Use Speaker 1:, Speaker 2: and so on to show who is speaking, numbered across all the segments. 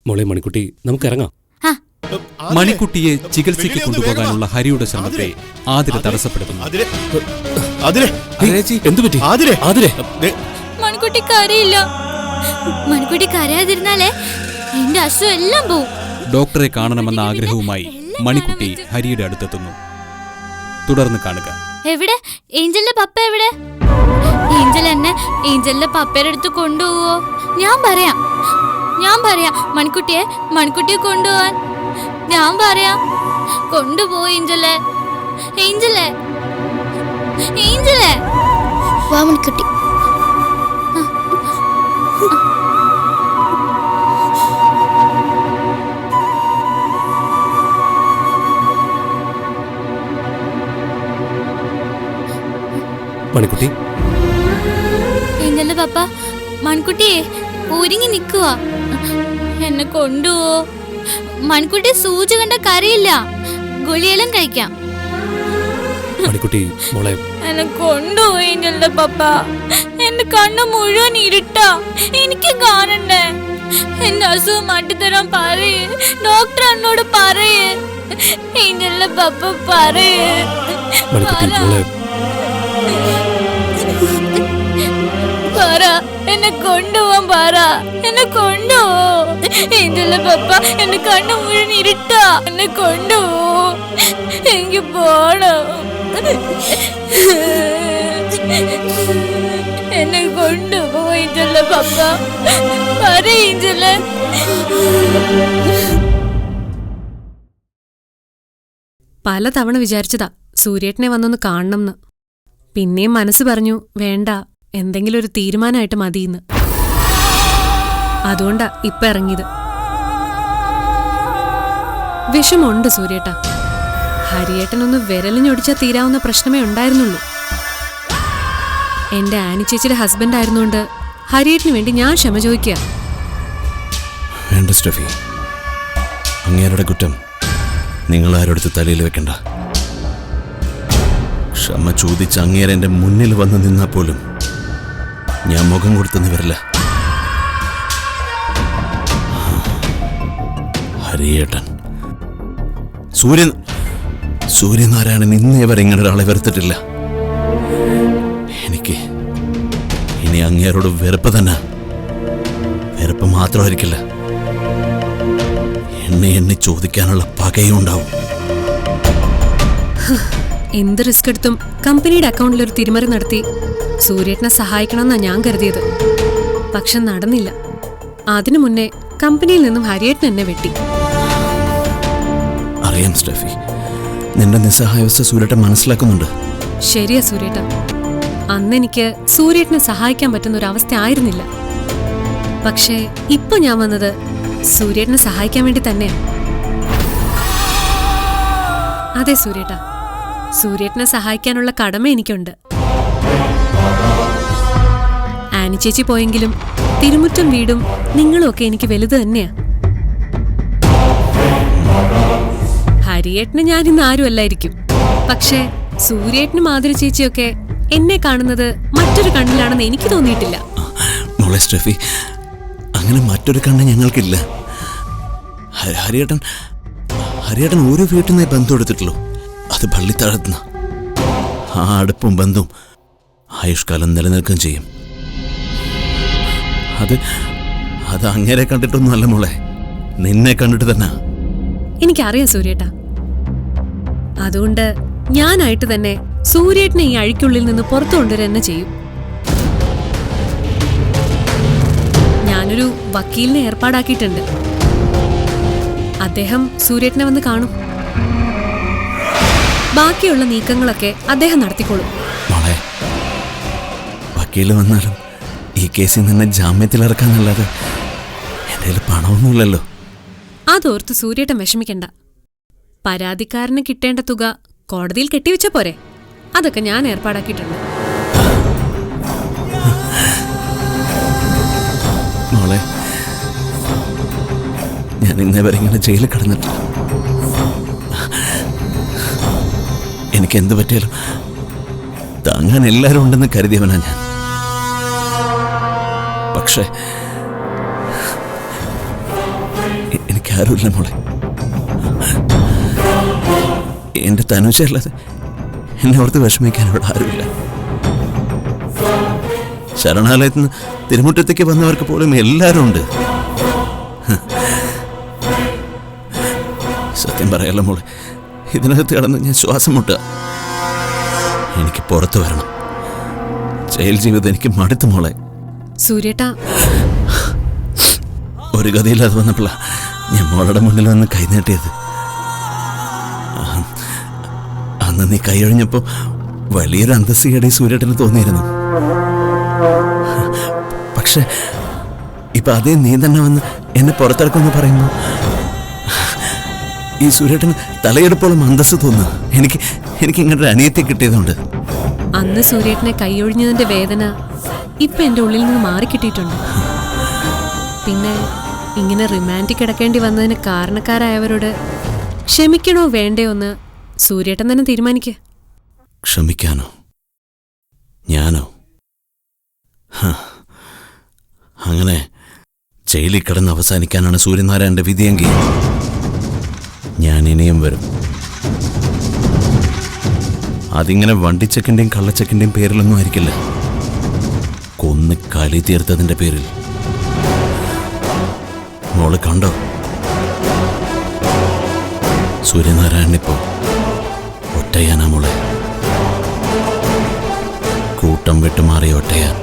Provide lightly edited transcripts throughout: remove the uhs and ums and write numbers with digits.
Speaker 1: മോളെ മണിക്കുട്ടി, നമുക്ക് ഇറങ്ങാം.
Speaker 2: മണിക്കുട്ടിയെ ചികിത്സയ്ക്ക് കൊണ്ടുപോകാനുള്ള ഹരിയുടെ ശ്രമത്തെ ആതിര തടസ്സപ്പെടുത്തുന്നു.
Speaker 3: മണിക്കുട്ടി കരയില്ല. മണിക്കുട്ടി കരയാതിരുന്നാലേ എന്റെ അസുഖം എല്ലാം പോവും.
Speaker 2: ഡോക്ടറെ കാണണമെന്ന ആഗ്രഹവുമായി മണിക്കുട്ടി ഹരിയുടെ അടുത്തെത്തുന്നു. തുടർന്ന് കാണുക.
Speaker 3: എവിടെ ഏഞ്ചലിന്റെ പപ്പ? എവിടെ? ഏഞ്ചൽ എന്നെ ഏഞ്ചലിന്റെ പപ്പയുടെ അടുത്ത് കൊണ്ടുപോവോ? ഞാൻ പറയാം മണിക്കുട്ടിയെ കൊണ്ടുപോവാൻ ഞാൻ പറയാം. കൊണ്ടുപോ ഏഞ്ചലെ. വാ മണിക്കുട്ടി.
Speaker 1: മണിക്കുട്ടി,
Speaker 3: ഏഞ്ചലിന്റെ പപ്പ മണിക്കുട്ടിയെ ഒരുങ്ങി നിൽക്കുക. എന്നെ കൊണ്ടുപോ. മണിക്കുട്ടി സൂചി കണ്ട കരയില്ല. ഗുളിയെല്ലാം കഴിക്കാം.
Speaker 1: മണിക്കുട്ടി മോളെ,
Speaker 3: എന്നെ കൊണ്ടുപോയി ഏഞ്ചലിന്റെ പപ്പ. എന്റെ കണ്ണ് മുഴുവൻ ഇരുട്ടാ. എനിക്ക് കാണണ്ടേ? എന്റെ അസുഖം മാറ്റിത്തരാൻ പറയേ. ഡോക്ടർ എന്നോട് പറയേ. ഏഞ്ചലിന്റെ പപ്പ പറയേ. പറ, എന്നെ കൊണ്ടുപോവാൻ പറ. എന്നെ കൊണ്ടുപോ ഏഞ്ചലിന്റെ പപ്പ. എന്റെ കണ്ണ് മുഴുവൻ ഇരുട്ടാ. എന്നെ കൊണ്ടുപോ. എനിക്ക് പോണം. എന്നെ കൊണ്ടുപോ ഏഞ്ചലിന്റെ പപ്പ. പറ ഏഞ്ചല്.
Speaker 4: പലതവണ വിചാരിച്ചതാ സൂര്യേട്ടനെ വന്നൊന്ന് കാണണമെന്ന്. പിന്നെയും മനസ്സ് പറഞ്ഞു വേണ്ട, എന്തെങ്കിലും ഒരു തീരുമാനമായിട്ട് മതിയെന്ന്. അതുകൊണ്ടാ ഇപ്പൊ ഇറങ്ങിയത്. വിഷമുണ്ട് സൂര്യേട്ടാ. ഹരിയേട്ടനൊന്ന് വിരലിഞ്ഞൊടിച്ചാ തീരാവുന്ന പ്രശ്നമേ ഉണ്ടായിരുന്നുള്ളൂ. എന്റെ ആനി ചേച്ചിയുടെ ഹസ്ബൻഡ് ആയിരുന്നുകൊണ്ട് ഹരിയേട്ടന് വേണ്ടി ഞാൻ ക്ഷമ ചോദിക്കുക.
Speaker 5: വേണ്ട സ്റ്റെഫി, അങ്ങേരുടെ കുറ്റം നിങ്ങൾ ആരോടുത്ത് തലയിൽ വെക്കണ്ട. ക്ഷമ ചോദിച്ച് അങ്ങേരെ എൻ്റെ മുന്നിൽ വന്ന് നിന്നാൽ പോലും ഞാൻ മുഖം കൊടുത്തെന്ന് വരില്ല. ഹരിയേട്ടൻ, സൂര്യനാരായണൻ ഇന്നേ വരെ ഇങ്ങനെ ഒരാളെ വെറുത്തിട്ടില്ല. എനിക്ക് ഇനി അങ്ങേരോട് വെറുപ്പ് തന്നെ. വെറുപ്പ് മാത്രമായിരിക്കില്ല, എണ്ണി ചോദിക്കാനുള്ള പകയും ഉണ്ടാവും.
Speaker 4: എന്ത് റിസ്ക് എടുത്തും കമ്പനിയുടെ അക്കൗണ്ടിൽ ഒരു തിരിമറി നടത്തി സൂര്യേട്ടനെ സഹായിക്കണമെന്നാണ് ഞാൻ കരുതിയത്. പക്ഷെ നടന്നില്ല. അതിനു മുന്നേ കമ്പനിയിൽ നിന്നും ഹരിയേട്ടൻ എന്നെ വെട്ടി.
Speaker 5: അറിയാം സ്റ്റെഫി, നിന്റെ നിസ്സഹായാവസ്ഥ സൂര്യേട്ടൻ മനസ്സിലാക്കുന്നുണ്ട്.
Speaker 4: ശരിയാ സൂര്യേട്ട, അന്നെനിക്ക് സൂര്യേട്ടനെ സഹായിക്കാൻ പറ്റുന്ന ഒരു അവസ്ഥ ആയിരുന്നില്ല. പക്ഷേ ഇപ്പൊ ഞാൻ വന്നത് സൂര്യേട്ടനെ സഹായിക്കാൻ വേണ്ടി തന്നെയാ. അതെ സൂര്യേട്ട, സൂര്യേട്ടനെ സഹായിക്കാനുള്ള കടമ എനിക്കുണ്ട്. ആനി ചേച്ചി പോയെങ്കിലും തിരുമുറ്റം വീടും നിങ്ങളും ഒക്കെ എനിക്ക് വലുത് തന്നെയാ. ഹരിയേട്ടന് ഞാനിന്ന് ആരും അല്ലായിരിക്കും. പക്ഷേ സൂര്യേട്ടനും മാധുരി ചേച്ചിയൊക്കെ എന്നെ കാണുന്നത് മറ്റൊരു കണ്ണിലാണെന്ന് എനിക്ക് തോന്നിയിട്ടില്ല.
Speaker 5: മോളെ സ്റ്റെഫി, അങ്ങനെ മറ്റൊരു കണ്ണ് ഞങ്ങൾക്കില്ല. ഹരിയേട്ടൻ ഓരോ വീട്ടിൽ നിന്നേ ബന്ധം എടുത്തിട്ടുള്ളൂ. അത് പള്ളിത്താഴത്തുനിന്ന്. ആ അടുപ്പും ബന്ധവും ആയുഷ്കാലം നിലനിൽക്കുകയും ചെയ്യും. അത് അങ്ങേരെ കണ്ടിട്ടൊന്നും അല്ല മോളെ, നിന്നെ കണ്ടിട്ട് തന്നെ.
Speaker 4: എനിക്കറിയാം സൂര്യേട്ട. അതുകൊണ്ട് ഞാനായിട്ട് തന്നെ സൂര്യേട്ടനെ ഈ അഴിക്കുള്ളിൽ നിന്ന് പുറത്തു കൊണ്ടുവരാൻ തന്നെ ചെയ്യും. ഞാനൊരു വക്കീലിനെ ഏർപ്പാടാക്കിയിട്ടുണ്ട്. അദ്ദേഹം സൂര്യേട്ടനെ വന്ന് കാണും. ബാക്കിയുള്ള നീക്കങ്ങളൊക്കെ അദ്ദേഹം നടത്തിക്കോളും.
Speaker 5: മോളെ, വക്കീല് വന്നാലും ഈ കേസിൽ നിന്ന് ജാമ്യത്തിലിറക്കാന്നല്ലാതെ എൻ്റെ പണമൊന്നുമില്ലല്ലോ.
Speaker 4: അതോർത്ത് സൂര്യേട്ടൻ വിഷമിക്കണ്ട. പരാതിക്കാരന് കിട്ടേണ്ട തുക കോടതിയിൽ കെട്ടിവെച്ച പോരെ? അതൊക്കെ ഞാൻ ഏർപ്പാടാക്കിയിട്ടുണ്ട്.
Speaker 5: മോളെ, ഞാൻ ഇന്നേ വരെ ഇങ്ങനെ ജയിലിൽ കിടന്നിട്ടില്ല. എനിക്ക് എന്ത് പറ്റിയാലും താങ്ങാൻ എല്ലാവരും ഉണ്ടെന്ന് കരുതിയവനാ ഞാൻ. പക്ഷേ ആരുമില്ല മോളെ. എൻ്റെ തനുജല്ലാതെ എന്നെ ഓർത്ത് വിഷമിക്കാൻ ഇവിടെ ആരുമില്ല. ശരണാലയത്തിൽ നിന്ന് തിരുമുറ്റത്തേക്ക് വന്നവർക്ക് പോലും എല്ലാവരും ഉണ്ട്. സത്യം പറയാലോ മോളെ, ഇതിനകത്ത് കിടന്ന് ഞാൻ ശ്വാസം മുട്ടുക. എനിക്ക് പുറത്തു വരണം. ജയിൽ ജീവിതം എനിക്ക് മടുത്തു മോളെ.
Speaker 4: സൂര്യേട്ടാ,
Speaker 5: ഒരു ഗതിയില്ലാതെ വന്നപ്പോഴാണ് ഞാൻ മോളുടെ മുന്നിൽ വന്ന് കൈനീട്ടിയത്. അന്ന് നീ കൈയൊഴിഞ്ഞപ്പോൾ വലിയൊരു അന്തസ്സുകേട് ഈ സൂര്യേട്ടന് തോന്നിയിരുന്നു. പക്ഷെ ഇപ്പൊ അതേ നീ തന്നെ വന്ന് എന്നെ പുറത്തിറക്കുമെന്ന് പറയുന്നു. ഈ സൂര്യേട്ടന് തലയെടുപ്പോളം അന്തസ്സ് തോന്നുന്നു. എനിക്ക് ഇങ്ങനൊരു അനിയത്തെ കിട്ടിയതുകൊണ്ട്.
Speaker 4: അന്ന് സൂര്യേട്ടനെ കൈയൊഴിഞ്ഞതിന്റെ വേദന ഇപ്പൊ എന്റെ ഉള്ളിൽ നിന്ന് മാറിക്കിട്ടിയിട്ടുണ്ട്. പിന്നെ ഇങ്ങനെ റിമാൻഡിക് കിടക്കേണ്ടി വന്നതിന് കാരണക്കാരായവരോട് ക്ഷമിക്കണോ വേണ്ടയോ എന്ന് സൂര്യേട്ടൻ തന്നെ തീരുമാനിക്കുക.
Speaker 5: ക്ഷമിക്കാനോ? ഞാനോ? അങ്ങനെ ജയിലിൽ കിടന്ന് അവസാനിക്കാനാണ് സൂര്യനാരായണന്റെ വിധിയെങ്കിൽ ഞാൻ ഇനിയും വരും. അതിങ്ങനെ വണ്ടിച്ചക്കിന്റെയും കള്ളച്ചക്കിന്റെയും പേരിലൊന്നും ആയിരിക്കില്ല. കൊന്ന് കലി തീർത്തതിന്റെ പേരിൽ. മോള് കണ്ടോ, സൂര്യനാരായണനിപ്പോ ഒറ്റയാനാ മോളെ. കൂട്ടം വിട്ടുമാറിയ ഒറ്റയാൻ.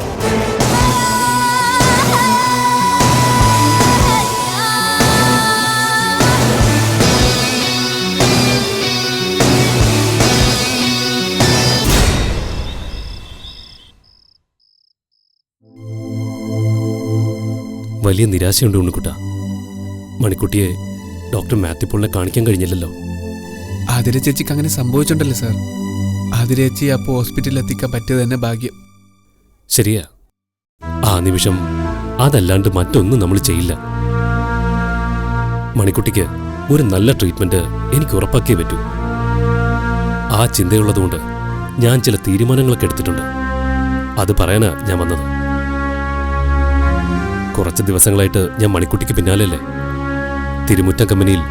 Speaker 1: വലിയ നിരാശയുണ്ട് ഉണ്ണിക്കുട്ട. മണിക്കുട്ടിയെ ഡോക്ടർ മാത്യു പോളിനെ കാണിക്കാൻ കഴിഞ്ഞില്ലല്ലോ.
Speaker 6: ആതിര ചേച്ചിക്ക് അങ്ങനെ സംഭവിച്ചിട്ടുണ്ടല്ലോ സാർ. ആതിര ചേച്ചി അപ്പോൾ ഹോസ്പിറ്റലിൽ എത്തിക്കാൻ പറ്റിയത് തന്നെ ഭാഗ്യം.
Speaker 1: ശരിയാ. ആ നിമിഷം അതല്ലാണ്ട് മറ്റൊന്നും നമ്മൾ ചെയ്യില്ല. മണിക്കുട്ടിക്ക് ഒരു നല്ല ട്രീറ്റ്മെന്റ് എനിക്ക് ഉറപ്പാക്കിയേ പറ്റൂ. ആ ചിന്തയുള്ളതുകൊണ്ട് ഞാൻ ചില തീരുമാനങ്ങളൊക്കെ എടുത്തിട്ടുണ്ട്. അത് പറയാനാ ഞാൻ വന്നത്. കുറച്ച് ദിവസങ്ങളായിട്ട് ഞാൻ മണിക്കുട്ടിക്ക് പിന്നാലെയല്ലേ. തിരുമുറ്റം കമ്പനിയിൽ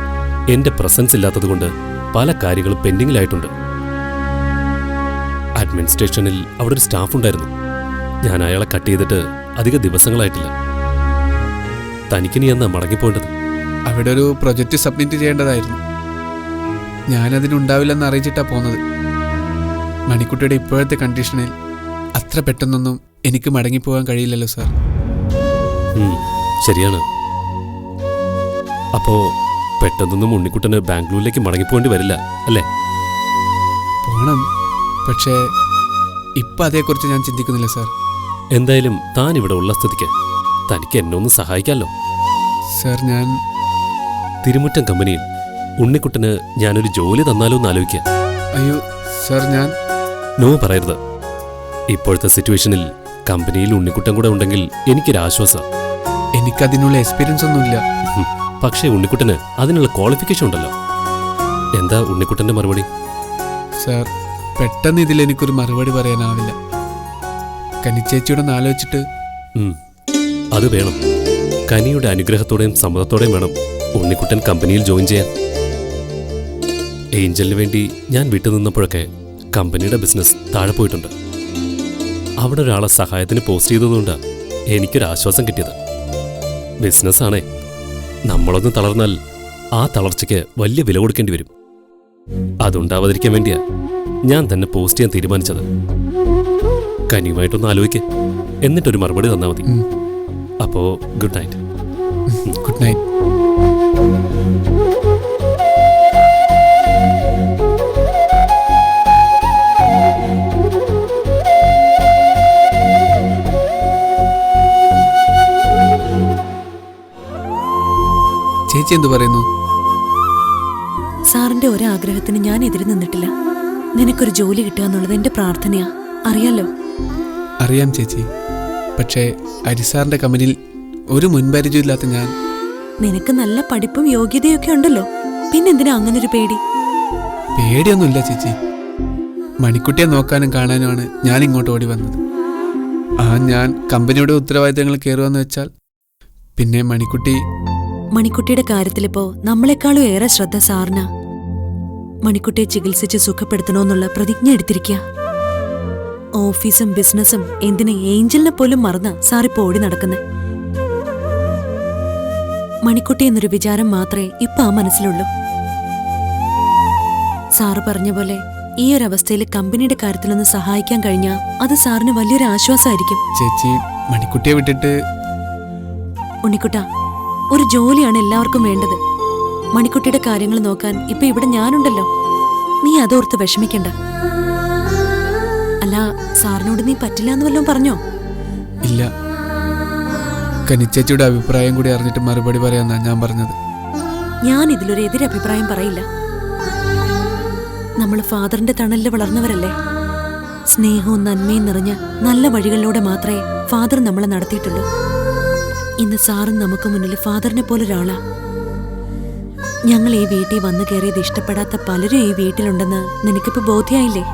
Speaker 1: എന്റെ പ്രസൻസ് ഇല്ലാത്തതുകൊണ്ട് പല കാര്യങ്ങളും പെൻഡിങ്ങിലായിട്ടുണ്ട്. അഡ്മിനിസ്ട്രേഷനിൽ അവിടെ ഒരു സ്റ്റാഫ് ഉണ്ടായിരുന്നു. ഞാൻ അയാളെ കട്ട് ചെയ്തിട്ട് അധിക ദിവസങ്ങളായിട്ടില്ല. തനിക്കിനി എന്നാ മടങ്ങിപ്പോണ്ടത്?
Speaker 6: അവിടെ ഒരു പ്രൊജക്റ്റ് സബ്മിറ്റ് ചെയ്യേണ്ടതായിരുന്നു. ഞാനതിനുണ്ടാവില്ലെന്ന് അറിയിച്ചിട്ടാ പോന്നത്. മണിക്കുട്ടിയുടെ ഇപ്പോഴത്തെ കണ്ടീഷനിൽ അത്ര പെട്ടെന്നൊന്നും എനിക്ക് മടങ്ങിപ്പോകാൻ കഴിയില്ലല്ലോ സാർ.
Speaker 1: ശരിയാണ്. അപ്പോ പെട്ടെന്നൊന്നും ഉണ്ണിക്കുട്ടന് ബാംഗ്ലൂരിലേക്ക് മടങ്ങിപ്പോകേണ്ടി വരില്ല അല്ലേ?
Speaker 6: പോണം, പക്ഷേ ഇപ്പം അതേക്കുറിച്ച് ഞാൻ ചിന്തിക്കുന്നില്ല സാർ.
Speaker 1: എന്തായാലും താൻ ഇവിടെ ഉള്ള സ്ഥിതിക്ക് തനിക്ക് എന്നെ ഒന്ന് സഹായിക്കാമല്ലോ.
Speaker 6: സാർ, ഞാൻ
Speaker 1: തിരുമുറ്റം കമ്പനിയിൽ ഉണ്ണിക്കുട്ടന് ഞാനൊരു ജോലി തന്നാലോ എന്ന് ആലോചിക്കുക.
Speaker 6: അയ്യോ സാർ, ഞാൻ
Speaker 1: നോ പറയരുത്. ഇപ്പോഴത്തെ സിറ്റുവേഷനിൽ കമ്പനിയിൽ ഉണ്ണിക്കുട്ടൻ കൂടെ ഉണ്ടെങ്കിൽ എനിക്കൊരാശ്വാസം.
Speaker 6: എനിക്കതിനുള്ള എക്സ്പീരിയൻസ് ഒന്നുമില്ല.
Speaker 1: പക്ഷേ ഉണ്ണിക്കുട്ടന് അതിനുള്ള ക്വാളിഫിക്കേഷൻ ഉണ്ടല്ലോ. എന്താ ഉണ്ണിക്കുട്ടന്റെ മറുപടി?
Speaker 6: സാർ, പെട്ടെന്ന് ഇതിൽ എനിക്കൊരു മറുപടി പറയാനാവില്ല. കനിച്ചേച്ചിയുടെ ഒന്ന് ആലോചിച്ചിട്ട്.
Speaker 1: അത് വേണം. കനിയുടെ അനുഗ്രഹത്തോടെയും സമ്മതത്തോടെയും വേണം ഉണ്ണിക്കുട്ടൻ കമ്പനിയിൽ ജോയിൻ ചെയ്യാൻ. ഏഞ്ചലിന് വേണ്ടി ഞാൻ വിട്ടുനിന്നപ്പോഴൊക്കെ കമ്പനിയുടെ ബിസിനസ് താഴെ പോയിട്ടുണ്ട്. അവിടെ ഒരാളെ സഹായത്തിന് പോസ്റ്റ് ചെയ്തതുകൊണ്ടാണ് എനിക്കൊരാശ്വാസം കിട്ടിയത്. ബിസിനസ്സാണേ, നമ്മളൊന്ന് തളർന്നാൽ ആ തളർച്ചയ്ക്ക് വലിയ വില കൊടുക്കേണ്ടി വരും. അതുണ്ടാവാതിരിക്കാൻ വേണ്ടിയാ ഞാൻ തന്നെ പോസ്റ്റ് ചെയ്യാൻ തീരുമാനിച്ചത്. കനിയുമായിട്ടൊന്ന് ആലോചിക്ക്, എന്നിട്ടൊരു മറുപടി തന്നാൽ മതി. അപ്പോ ഗുഡ് നൈറ്റ്.
Speaker 6: Good night. ചേച്ചി എന്തു പറയുന്നു?
Speaker 7: സാറിന്റെ ഒരാഗ്രഹത്തിന് ഞാൻ എതിര് നിന്നിട്ടില്ല. നിനക്കൊരു ജോലി കിട്ടുക എന്നുള്ളത് എന്റെ പ്രാർത്ഥനയാ, അറിയാലോ.
Speaker 6: അറിയാം ചേച്ചി. പക്ഷേ അരിസാറിന്റെ കമ്പനിയിൽ ഒരു മുൻപരിചയമില്ലാത്ത ഞാൻ.
Speaker 7: നിനക്ക് നല്ല പഠിപ്പും യോഗ്യതയൊക്കെ ഉണ്ടല്ലോ, പിന്നെന്തിനാ അങ്ങനൊരു പേടി?
Speaker 6: പേടിയൊന്നുമില്ല ചേച്ചി. മണിക്കുട്ടിയെ നോക്കാനും കാണാനുമാണ് ഞാൻ ഇങ്ങോട്ട് ഓടി വന്നത്. ഞാൻ കമ്പനിയുടെ ഉത്തരവാദിത്തങ്ങൾ കയറുമെന്ന് വെച്ചാൽ പിന്നെ മണിക്കുട്ടി
Speaker 7: മണിക്കുട്ടിയുടെ കാര്യത്തിലിപ്പോ നമ്മളെക്കാളും ഏറെ ശ്രദ്ധ സാറിനാ. മണിക്കുട്ടിയെ ചികിത്സിച്ച് സുഖപ്പെടുത്തണോന്നുള്ള പ്രതിജ്ഞ എടുത്തിരിക്കുക. ഓഫീസും ബിസിനസ്സും എന്തിന് ഏഞ്ചലിനെ പോലും മറന്ന സാറിപ്പോ ഓടി നടക്കുന്നെ. മണിക്കുട്ടി എന്നൊരു വിചാരം മാത്രമേ ഇപ്പൊ ആ മനസ്സിലുള്ളൂ. സാറ് പറഞ്ഞ പോലെ ഈ ഒരു അവസ്ഥയിൽ കമ്പനിയുടെ കാര്യത്തിലൊന്ന് സഹായിക്കാൻ കഴിഞ്ഞാൽ അത് സാറിന് വലിയൊരു ആശ്വാസമായിരിക്കും.
Speaker 6: ചേച്ചി മണിക്കുട്ടിയെ വിട്ടിട്ട്
Speaker 7: ഉണ്ണിക്കുട്ട, ഒരു ജോലിയാണ് എല്ലാവർക്കും വേണ്ടത്. മണിക്കുട്ടിയുടെ കാര്യങ്ങൾ നോക്കാൻ ഇപ്പൊ ഇവിടെ ഞാനുണ്ടല്ലോ. നീ അതോർത്ത് വിഷമിക്കണ്ട. അല്ല, സാറിനോട് നീ പറ്റില്ല എന്ന് വല്ലതും പറഞ്ഞോ?
Speaker 6: ഇല്ല, കനിച്ചേച്ചിയുടെ അഭിപ്രായം കൂടി അറിഞ്ഞിട്ട് മറുപടി പറയാന്നാ ഞാൻ പറഞ്ഞത്.
Speaker 7: ഞാൻ ഇതിലൊരു എതിരഭിപ്രായം പറയില്ല. നമ്മൾ ഫാദറിന്റെ തണലിൽ വളർന്നവരല്ലേ. സ്നേഹവും നന്മയും നിറഞ്ഞ നല്ല വഴികളിലൂടെ മാത്രമേ ഫാദർ നമ്മളെ നടത്തിയിട്ടുള്ളൂ. ഇന്ന് സാറും നമുക്ക് മുന്നിൽ ഫാദറിനെ പോലൊരാളാ. ഞങ്ങൾ ഈ വീട്ടിൽ വന്നു കയറിയത് ഇഷ്ടപ്പെടാത്ത പലരും ഈ വീട്ടിലുണ്ടെന്ന് നിനക്കിപ്പോ ബോധ്യായില്ലേ?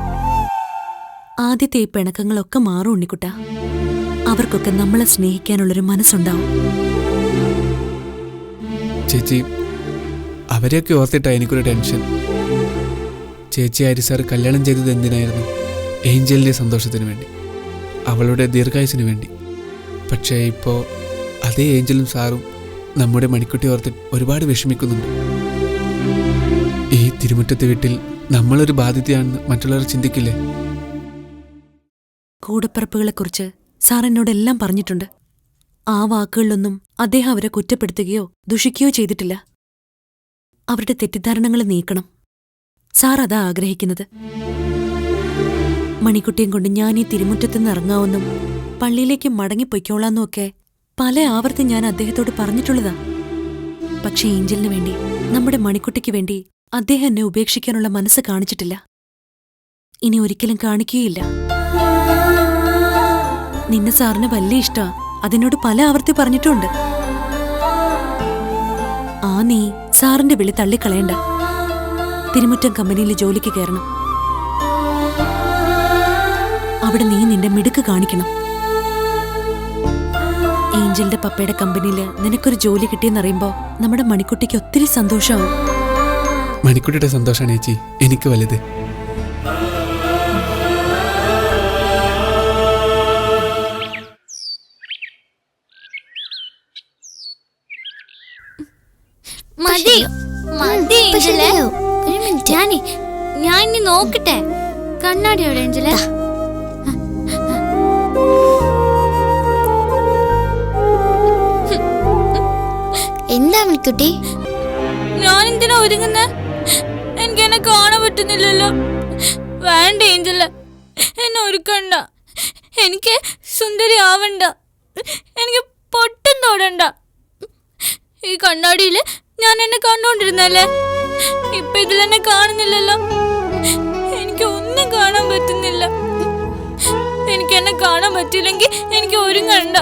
Speaker 7: ആദ്യത്തെ ഈ പിണക്കങ്ങളൊക്കെ മാറും ഉണ്ണിക്കുട്ട. അവർക്കൊക്കെ നമ്മളെ സ്നേഹിക്കാനുള്ളൊരു മനസ്സുണ്ടാവും.
Speaker 6: ചേച്ചി, അവരെയൊക്കെ ഓർത്തിട്ടാ എനിക്കൊരു ടെൻഷൻ. ചേച്ചി ആര്യ സാർ കല്യാണം ചെയ്തത് എന്തിനായിരുന്നു? ഏഞ്ചലിന്റെ സന്തോഷത്തിന് വേണ്ടി, അവളുടെ ദീർഘായുസിന് വേണ്ടി. പക്ഷേ ഇപ്പോൾ അതേ ഏഞ്ചലും സാറും നമ്മുടെ മണിക്കുട്ടി ഓർത്ത് ഒരുപാട് വിഷമിക്കുന്നുണ്ട്. ഈ തിരുമുറ്റത്തെ വീട്ടിൽ നമ്മളൊരു ബാധ്യതയാണെന്ന് മറ്റുള്ളവർ ചിന്തിക്കില്ലേ?
Speaker 7: കൂടപ്പിറപ്പുകളെക്കുറിച്ച് സാർ എന്നോടെല്ലാം പറഞ്ഞിട്ടുണ്ട്. ആ വാക്കുകളിലൊന്നും അദ്ദേഹം അവരെ കുറ്റപ്പെടുത്തുകയോ ദുഷിക്കുകയോ ചെയ്തിട്ടില്ല. അവരുടെ തെറ്റിദ്ധാരണകൾ നീക്കണം. സാർ അതാ ആഗ്രഹിക്കുന്നത്. മണിക്കുട്ടിയും കൊണ്ട് ഞാൻ ഈ തിരുമുറ്റത്തുനിന്ന് ഇറങ്ങാവുന്നും പള്ളിയിലേക്ക് മടങ്ങിപ്പൊയ്ക്കോളാന്നും ഒക്കെ പല ആവർത്തി ഞാൻ അദ്ദേഹത്തോട് പറഞ്ഞിട്ടുള്ളതാ. പക്ഷെ ഏഞ്ചലിന് വേണ്ടി, നമ്മുടെ മണിക്കുട്ടിക്ക് വേണ്ടി അദ്ദേഹം എന്നെ ഉപേക്ഷിക്കാനുള്ള മനസ്സ് കാണിച്ചിട്ടില്ല. ഇനി ഒരിക്കലും കാണിക്കുകയില്ല. നിന്നെ സാറിന് വലിയ ഇഷ്ടാ, അതിനോട് പല ആവർത്തി പറഞ്ഞിട്ടുണ്ട്. ആ നീ സാറിന്റെ വിളി തള്ളിക്കളയണ്ട. തിരുമുറ്റം കമ്പനിയിൽ ജോലിക്ക് കയറണം. അവിടെ നീ നിന്റെ മിടുക്ക് കാണിക്കണം. ഏഞ്ചലിന്റെ പപ്പയുടെ കമ്പനിയിൽ നിനക്കൊരു ജോലി കിട്ടിയെന്നറിയുമ്പോ നമ്മുടെ മണിക്കുട്ടിക്ക് ഒത്തിരി സന്തോഷമാവും.
Speaker 6: മണിക്കുട്ടിയുടെ സന്തോഷമാണ് ചേച്ചി എനിക്ക് വലുത്.
Speaker 3: മതി മതി ഏഞ്ചലേ. ഞാൻ ഇനി നോക്കട്ടെ. കണ്ണാടി എവിടെ ഏഞ്ചലേ?
Speaker 8: എന്താ മണിക്കുട്ടി?
Speaker 3: ഞാൻ എന്തിനാ ഒരുങ്ങുന്നേ? എനിക്ക് എന്നെ കാണാൻ പറ്റുന്നില്ലല്ലോ. വേണ്ട ഏഞ്ചല, എന്നെ ഒരുക്കണ്ട. എനിക്ക് സുന്ദരി ആവണ്ട. എനിക്ക് പൊട്ടും തൊടണ്ട. ഈ കണ്ണാടിയില് ഞാൻ എന്നെ കണ്ടോണ്ടിരുന്നല്ലേ. ഇപ്പൊ ഇതിലെന്നെ കാണുന്നില്ലല്ലോ. എനിക്ക് ഒന്നും കാണാൻ പറ്റുന്നില്ല. എനിക്ക് എന്നെ കാണാൻ പറ്റില്ലെങ്കിൽ എനിക്ക് ഒരുങ്ങണ്ട.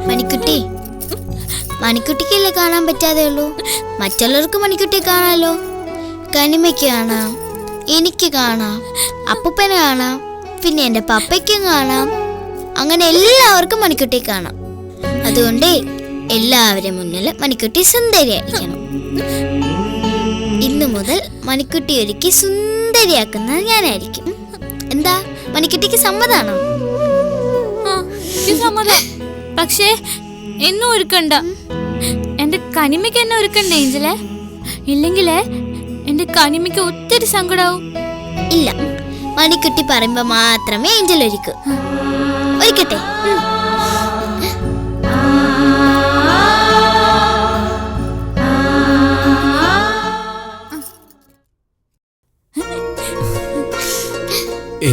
Speaker 8: മണിക്കുട്ടി, മണിക്കുട്ടിക്കല്ലേ കാണാൻ പറ്റാതെ ഉള്ളൂ. മറ്റുള്ളവർക്ക് മണിക്കുട്ടിയെ കാണാലോ. കനിമയ്ക്ക് കാണാം, എനിക്ക് കാണാം, അപ്പൂപ്പനെ കാണാം, പിന്നെ എന്റെ പപ്പയ്ക്കും കാണാം. അങ്ങനെ എല്ലാവർക്കും മണിക്കുട്ടിയെ കാണാം. അതുകൊണ്ട് എല്ലാവരുടെ മുന്നിൽ മണിക്കുട്ടി സുന്ദരിയായിരിക്കണം. ഇന്നു മുതൽ മണിക്കുട്ടി ഒരുക്കി സുന്ദരിയാക്കുന്നത് ഞാനായിരിക്കും. എന്താ, മണിക്കുട്ടിക്ക് സമ്മതാണോ?
Speaker 3: സമ്മതം. പക്ഷേ എന്നും ഒരുക്കണ്ട. എന്റെ കനിമയ്ക്ക് എന്നെ ഒരുക്കണ്ട ഏഞ്ചലേ. ഇല്ലെങ്കിലേ എന്റെ കനിമയ്ക്ക് ഒത്തിരി സങ്കടാവും.
Speaker 8: ഇല്ല, മണിക്കുട്ടി പറയുമ്പോ മാത്രമേ ഏഞ്ചൽ ഒരുക്കൂ. ഒരുക്കട്ടെ.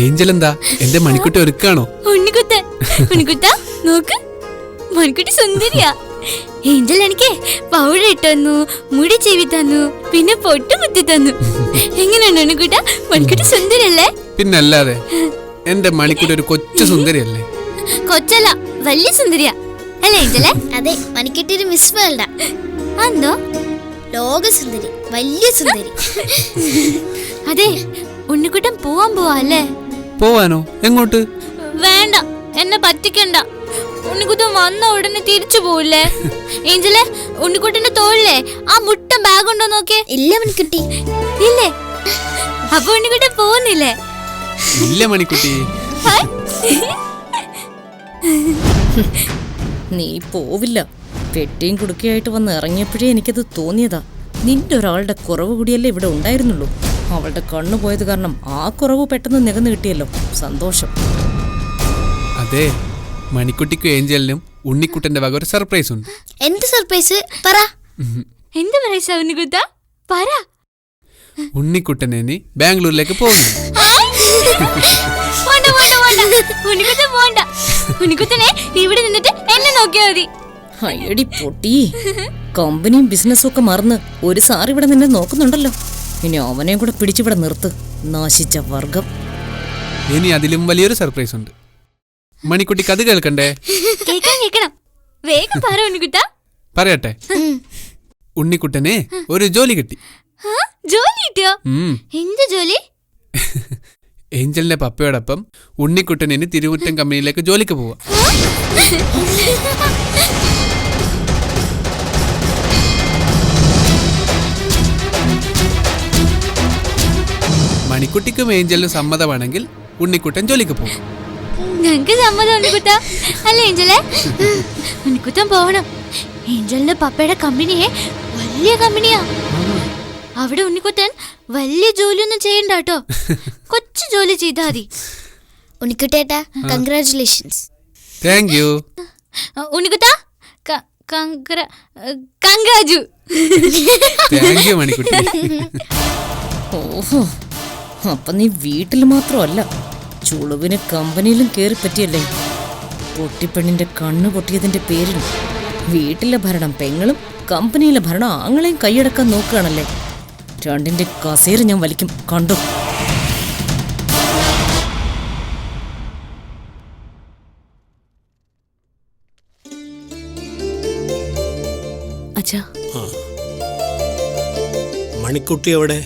Speaker 6: ഏഞ്ചൽ എന്താ എന്റെ മണിക്കുട്ടി ഒരുക്കാണോ?
Speaker 3: ഉണ്ണിക്കുട്ട നോക്ക്, മണിക്കുട്ടി സുന്ദരിയാ. ഏഞ്ചൽ എനിക്ക് പൗഡർ ഇട്ട് തന്നു, മുടി ചെവി തന്നു, പിന്നെ പൊട്ട് കുത്തി തന്നു. എങ്ങനെയാണ് ഉണ്ണിക്കുട്ട? മണിക്കുട്ടി സുന്ദരിയല്ലേ?
Speaker 6: പിന്നല്ലാതെ, എന്റെ മണിക്കുട്ടി ഒരു കൊച്ചു സുന്ദരിയല്ലേ?
Speaker 3: കൊച്ചല്ല, വലിയ സുന്ദരിയാ അല്ലേ ഏഞ്ചലെ?
Speaker 8: അതെ, മണിക്കുട്ടി ഒരു മിസ് വേൾഡാ.
Speaker 3: എന്തോ
Speaker 8: ലോക സുന്ദരി, വലിയ സുന്ദരി.
Speaker 3: അതെ, ഉണ്ണിക്കുട്ടൻ പോവാൻ പോവാ അല്ലേ?
Speaker 6: പോവാനോ? എങ്ങോട്ട്?
Speaker 3: വേണ്ട, എന്നെ പറ്റിക്കണ്ട. ഉണ്ണിക്കുട്ടൻ വന്ന ഉടനെ തിരിച്ചു പോവില്ലേ? ഏഞ്ചലെ, ഉണ്ണിക്കുട്ടന്റെ തോളിലെ ആ മുട്ട ബാഗ് ഉണ്ടോ നോക്കിയേ.
Speaker 8: ഇല്ല മണിക്കുട്ടി.
Speaker 3: ഇല്ലേ? അപ്പൊ ഉണ്ണിക്കുട്ടൻ പോകുന്നില്ലേ?
Speaker 6: ഇല്ല മണിക്കുട്ടി.
Speaker 9: നീ പോവില്ല. പെട്ടിയും കുടുക്കയായിട്ട് വന്ന് ഇറങ്ങിയപ്പോഴേ എനിക്കത് തോന്നിയതാ. നിന്റെ ഒരാളുടെ കുറവ് കൂടിയല്ലേ ഇവിടെ ഉണ്ടായിരുന്നുള്ളൂ. അവളുടെ കണ്ണു പോയത് കാരണം ആ കുറവ് പെട്ടെന്ന് നികന്നു കിട്ടിയല്ലോ. സന്തോഷം.
Speaker 6: അതെ, മണിക്കുട്ടിക്കും ഏഞ്ചലിനും ഉണ്ണിക്കുട്ടന്റെ വക ഒരു സർപ്രൈസ് ഉണ്ട്.
Speaker 8: എന്ത് സർപ്രൈസ്? പറ.
Speaker 3: എന്ത് പറയാ ഉണ്ണിക്കുട്ട? പറ.
Speaker 6: ഉണ്ണിക്കുട്ടനെ ഇനി ബാംഗ്ലൂരിലേക്ക് പോകുന്നു.
Speaker 3: ഉണ്ണിക്കുട്ടൻ പോണ്ട. ഉണ്ണിക്കുട്ടനെ ഇവിടെ നിന്നിട്ട് എന്നെ നോക്കിയാ മതി.
Speaker 9: അയ്യടി പൊട്ടി, കമ്പനിയും ബിസിനസ്സും ഒക്കെ മറന്ന് ഒരു സാർ ഇവിടെ നിന്നെ നോക്കുന്നുണ്ടല്ലോ. ഇനി അവനെയും കൂടെ പിടിച്ചിവിടെ നിർത്ത്, നാശിച്ച വർഗം.
Speaker 6: ഇനി അതിലും വലിയൊരു സർപ്രൈസ് ഉണ്ട്. മണിക്കുട്ടിക്ക് അത് കേൾക്കണ്ടേ?
Speaker 3: കേക്കണം. വേഗം പറ ഉണ്ണിക്കുട്ട.
Speaker 6: പറയട്ടെ. ഉണ്ണിക്കുട്ടനെ ഒരു ജോലി കിട്ടി.
Speaker 3: ജോലി കിട്ടിയോ? എന്ത് ജോലി?
Speaker 6: ഏഞ്ചലിന്റെ പപ്പയോടൊപ്പം ഉണ്ണിക്കുട്ടൻ ഇനി തിരുവുറ്റം കമ്പനിയിലേക്ക് ജോലിക്ക് പോവാ. മണിക്കുട്ടിക്കും ഏഞ്ചലിനും സമ്മതമാണെങ്കിൽ ഉണ്ണിക്കുട്ടൻ ജോലിക്ക് പോകും.
Speaker 3: ഞങ്ങക്ക് സമ്മതം ഉണ്ണിക്കുട്ട. അല്ല ഏഞ്ചലെ? ഉണ്ണിക്കുട്ടൻ പോവണം. ഏഞ്ചലിന്റെ പപ്പയുടെ കമ്പനിയെ വലിയ കമ്പനിയാ. അവിടെ ഉണ്ണിക്കുട്ടൻ വലിയ ജോലിയൊന്നും ചെയ്യണ്ട കേട്ടോ. കൊച്ചു ജോലി ചെയ്താ മതി.
Speaker 8: ഉണ്ണിക്കുട്ടേട്ടാ, കൺഗ്രാറ്റുലേഷൻസ്.
Speaker 6: Thank you.
Speaker 3: ഉണ്ണിക്കുട്ട, കൺഗ്രാജു.
Speaker 6: താങ്ക് യു മണിക്കുട്ടി.
Speaker 9: ഓഹോ, അപ്പൊ നീ വീട്ടിൽ മാത്രമല്ല, ചുളുവിന് കമ്പനിയിലും കേറി പറ്റിയല്ലേ? പൊട്ടിപ്പെണ്ണിന്റെ കണ്ണു പൊട്ടിയതിന്റെ പേരിൽ വീട്ടിലെ ഭരണം പെങ്ങളും കമ്പനിയിലെ ഭരണം ആങ്ങളെയും കൈയടക്കാൻ നോക്കുകയാണല്ലേ? രണ്ടിന്റെ കസേര ഞാൻ വലിക്കും, കണ്ടോ?
Speaker 7: അച്ഛാ,
Speaker 10: മണിക്കുട്ടി എവിടെ?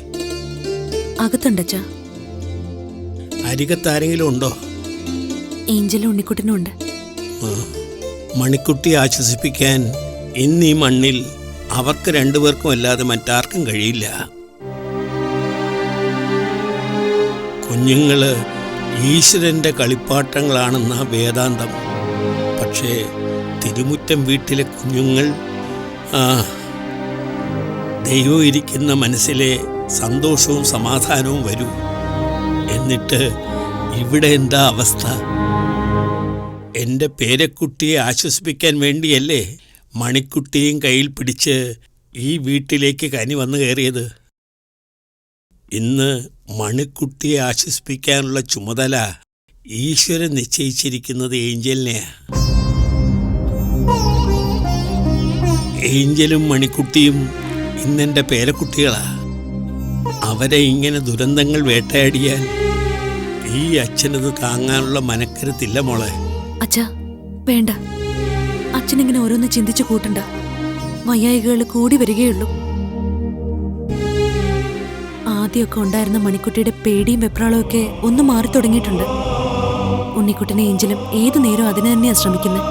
Speaker 7: അകത്തുണ്ടച്ചാ.
Speaker 10: അരികത്താരെങ്കിലും ഉണ്ടോ?
Speaker 7: ഏഞ്ചലും ഉണ്ണിക്കുട്ടനും ഉണ്ട്.
Speaker 10: മണിക്കുട്ടി ആശ്വസിപ്പിക്കാൻ ഇന്ന് ഈ മണ്ണിൽ അവർക്ക് രണ്ടുപേർക്കും അല്ലാതെ മറ്റാർക്കും കഴിയില്ല. കുഞ്ഞുങ്ങള് ഈശ്വരന്റെ കളിപ്പാട്ടങ്ങളാണെന്ന വേദാന്തം. പക്ഷേ തിരുമുറ്റം വീട്ടിലെ കുഞ്ഞുങ്ങൾ ദൈവം ഇരിക്കുന്ന മനസ്സിലെ സന്തോഷവും സമാധാനവും വരൂ. എന്നിട്ട് ഇവിടെ എന്താ അവസ്ഥ? എൻ്റെ പേരക്കുട്ടിയെ ആശ്വസിപ്പിക്കാൻ വേണ്ടിയല്ലേ മണിക്കുട്ടിയും കയ്യിൽ പിടിച്ച് ഈ വീട്ടിലേക്ക് കനി വന്നു കയറിയത്. ഇന്ന് മണിക്കുട്ടിയെ ആശ്വസിപ്പിക്കാനുള്ള ചുമതല ഈശ്വരൻ നിശ്ചയിച്ചിരിക്കുന്നത് ഏഞ്ചലിനെയാ. ഏഞ്ചലും മണിക്കുട്ടിയും ഇന്നെൻ്റെ പേരക്കുട്ടികളാ. അവരെ ഇങ്ങനെ ദുരന്തങ്ങൾ വേട്ടയാടിയാൽ ഈ അച്ഛനത് താങ്ങാനുള്ള മനക്കരുത്തില്ല മോളെ.
Speaker 7: അച്ഛാ, വേണ്ട. അച്ഛനിങ്ങനെ ഓരോന്ന് ചിന്തിച്ചു കൂട്ടണ്ട. വയ്യായികൾ കൂടി വരികയുള്ളൂ. ആദ്യമൊക്കെ ഉണ്ടായിരുന്ന മണിക്കുട്ടിയുടെ പേടിയും വെപ്രാളവും ഒക്കെ ഒന്ന് മാറി തുടങ്ങിയിട്ടുണ്ട്. ഉണ്ണിക്കുട്ടിനെ ഏഞ്ചലും ഏതു നേരം അതിന് തന്നെയാ ശ്രമിക്കുന്നത്.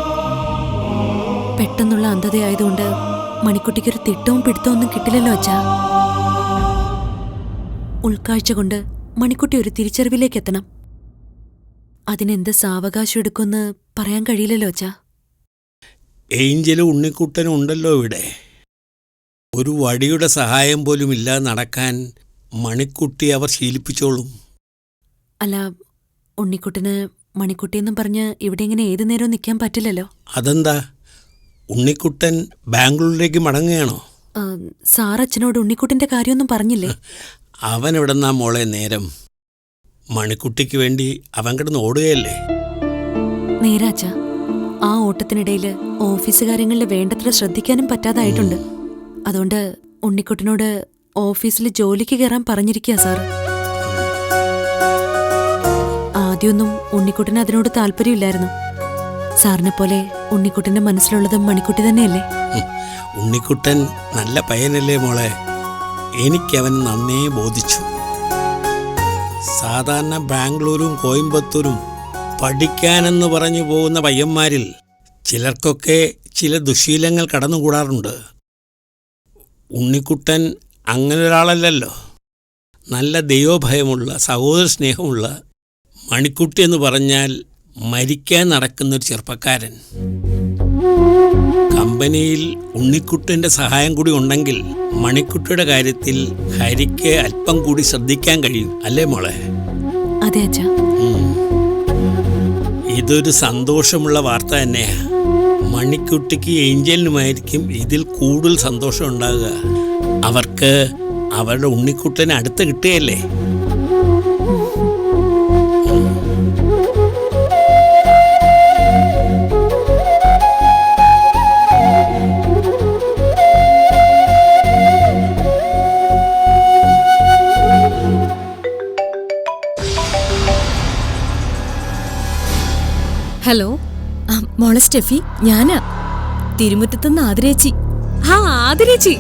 Speaker 7: പെട്ടെന്നുള്ള അന്ധതയായതുകൊണ്ട് മണിക്കുട്ടിക്കൊരു തിട്ടവും പിടുത്തവും ഒന്നും കിട്ടില്ലല്ലോ അച്ഛാ. ഉൾക്കാഴ്ച കൊണ്ട് മണിക്കുട്ടി ഒരു തിരിച്ചറിവിലേക്ക് എത്തണം. അതിനെന്ത് സാവകാശം എടുക്കുമെന്ന് പറയാൻ കഴിയില്ലല്ലോ അച്ഛാ.
Speaker 10: ഏഞ്ചലും ഉണ്ണിക്കുട്ടനും ഉണ്ടല്ലോ ഇവിടെ. ഒരു വടിയുടെ സഹായം പോലും ഇല്ലാതെ നടക്കാൻ മണിക്കുട്ടി അവർ ശീലിപ്പിച്ചോളും.
Speaker 7: അല്ല, ഉണ്ണിക്കുട്ടന് മണിക്കുട്ടിയെന്നും പറഞ്ഞ് ഇവിടെ ഇങ്ങനെ ഏതു നേരവും നിൽക്കാൻ പറ്റില്ലല്ലോ.
Speaker 10: അതെന്താ? ഉണ്ണിക്കുട്ടൻ ബാംഗ്ലൂരിലേക്ക് മടങ്ങുകയാണോ?
Speaker 7: സാർ അച്ഛനോട് ഉണ്ണിക്കുട്ടന്റെ കാര്യമൊന്നും പറഞ്ഞില്ലേ?
Speaker 10: അവൻ എവിടെന്നാ മോളെ നേരം? മണിക്കുട്ടിക്ക് വേണ്ടി അവൻ കിടന്ന് ഓടുകയല്ലേ.
Speaker 7: നേരാച്ച, ആ ഓട്ടത്തിനിടയിൽ ഓഫീസ് കാര്യങ്ങളിൽ വേണ്ടത്ര ശ്രദ്ധിക്കാനും പറ്റാതായിട്ടുണ്ട്. അതുകൊണ്ട് ഉണ്ണിക്കുട്ടനോട് ഓഫീസിൽ ജോലിക്ക് കയറാൻ പറഞ്ഞിരിക്കുക സാർ. ആദ്യമൊന്നും ഉണ്ണിക്കുട്ടന് അതിനോട് താല്പര്യമില്ലായിരുന്നു. സാറിനെ പോലെ ഉണ്ണിക്കുട്ടന്റെ മനസ്സിലുള്ളതും മണിക്കുട്ടി തന്നെയല്ലേ?
Speaker 10: ഉണ്ണിക്കുട്ടൻ നല്ല പയ്യനല്ലേ മോളെ. എനിക്കവൻ നന്നേ ബോധിച്ചു. സാധാരണ ബാംഗ്ലൂരും കോയമ്പത്തൂരും പഠിക്കാനെന്ന് പറഞ്ഞു പോകുന്ന പയ്യന്മാരിൽ ചിലർക്കൊക്കെ ചില ദുശീലങ്ങൾ കടന്നുകൂടാറുണ്ട്. ഉണ്ണിക്കുട്ടൻ അങ്ങനെ ഒരാളല്ലല്ലോ. നല്ല ദൈവഭയമുള്ള സഹോദര സ്നേഹമുള്ള മണിക്കുട്ടി എന്ന് പറഞ്ഞാൽ മരിക്കാൻ നടക്കുന്നൊരു ചെറുപ്പക്കാരൻ. കമ്പനിയിൽ ഉണ്ണിക്കുട്ടൻ്റെ സഹായം കൂടി ഉണ്ടെങ്കിൽ മണിക്കുട്ടിയുടെ കാര്യത്തിൽ ഹരിക്ക് അല്പം കൂടി ശ്രദ്ധിക്കാൻ കഴിയും, അല്ലേ മോളെ?
Speaker 7: അതെ അച്ഛാ.
Speaker 10: ഇതൊരു സന്തോഷമുള്ള വാർത്ത തന്നെയാ. മണിക്കുട്ടിക്ക് ഏഞ്ചലിനുമായിരിക്കും ഇതിൽ കൂടുതൽ സന്തോഷം ഉണ്ടാകുക. അവർക്ക് അവരുടെ ഉണ്ണിക്കുട്ടനെ അടുത്ത് കിട്ടുകയല്ലേ.
Speaker 4: ഹലോ.
Speaker 9: മോളെ സ്റ്റെഫി, ഞാനാ തിരുമുറ്റത്തുനിന്ന് ആതിരേച്ചി.
Speaker 4: ആതിരേച്ചി,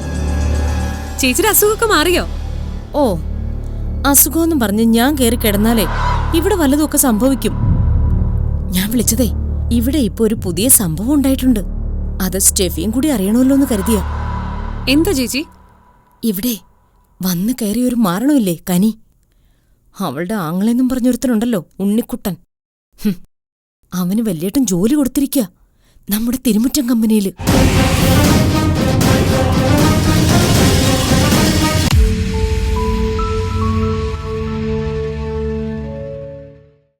Speaker 4: ചേച്ചിയുടെ അസുഖമൊക്കെ മാറിയോ?
Speaker 9: ഓ, അസുഖമെന്നും പറഞ്ഞ് ഞാൻ കയറി കിടന്നാലേ ഇവിടെ വല്ലതുമൊക്കെ സംഭവിക്കും. ഞാൻ വിളിച്ചതേ, ഇവിടെ ഇപ്പൊ ഒരു പുതിയ സംഭവം ഉണ്ടായിട്ടുണ്ട്. അത് സ്റ്റെഫിയും കൂടി അറിയണമല്ലോ എന്ന് കരുതിയ.
Speaker 4: എന്താ ചേച്ചി?
Speaker 9: ഇവിടെ വന്ന് കയറി ഒരു മാരണമില്ലേ, കനി. അവളുടെ ആങ്ങളെന്നും പറഞ്ഞൊരുത്തനുണ്ടല്ലോ, ഉണ്ണിക്കുട്ടൻ. അവന് വലിയേട്ടൻ ജോലി കൊടുത്തിരിക്കുക നമ്മുടെ തിരുമുറ്റം കമ്പനിയിൽ.